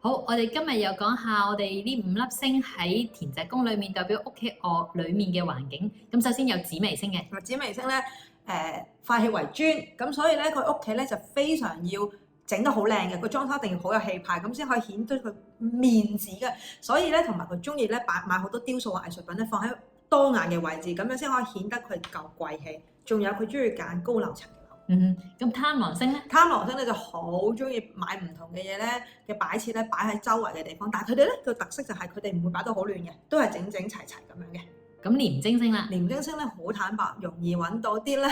好，我哋今日又講下我哋呢5粒星喺田宅宮裏面代表屋企裏面嘅環境。咁首先有紫微星嘅，紫微星咧化氣為尊，咁所以咧佢屋企咧就非常要整得好靚嘅，個裝修一定要好有氣派，咁先可以顯出佢面子嘅。所以咧同埋佢中意咧買好多雕塑啊藝術品咧放喺多眼嘅位置，咁樣先可以顯得佢夠貴氣。仲有佢中意揀高樓層。咁貪狼星咧？貪狼星咧就好中意買唔同嘅嘢咧嘅擺設咧擺喺周圍嘅地方，但係佢哋咧個特色就係佢哋唔會擺到好亂嘅，都係整整齊齊咁樣嘅。咁廉貞星啦？廉貞星咧好坦白，容易揾到啲咧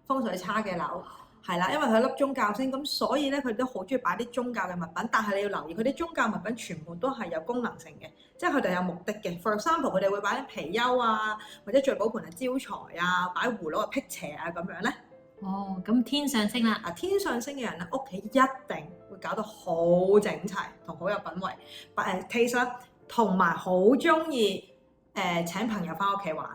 風水差嘅樓，係啦，因為佢係粒宗教星，咁所以咧佢都好中意擺啲宗教嘅物品，但係你要留意佢啲宗教物品全部都係有功能性嘅，即係佢哋有目的嘅。For example，佢哋會擺啲貔貅啊，或者聚寶盆係招財啊，擺葫蘆啊辟邪啊咁樣咧。哦，咁天上星啦？天上星嘅人咧，屋企一定會搞到好整齊同好有品味，taste 同埋好中意請朋友翻屋企玩。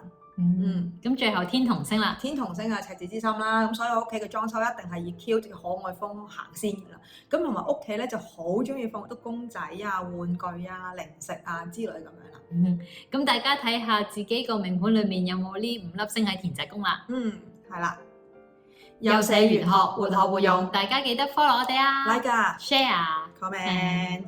咁最後天同星啦？天同星係赤子之心啦，咁所以屋企嘅裝修一定係以 cute 可愛風行先㗎啦。咁同埋屋企咧就好中意放好多公仔啊、玩具啊、零食啊之類咁樣啦。咁大家睇下自己個命盤裏面有冇呢5粒星喺田宅宮啦。係啦。幼社玄學，活學活用，大家記得 follow 我哋啊 ，like 啊 ，share，comment。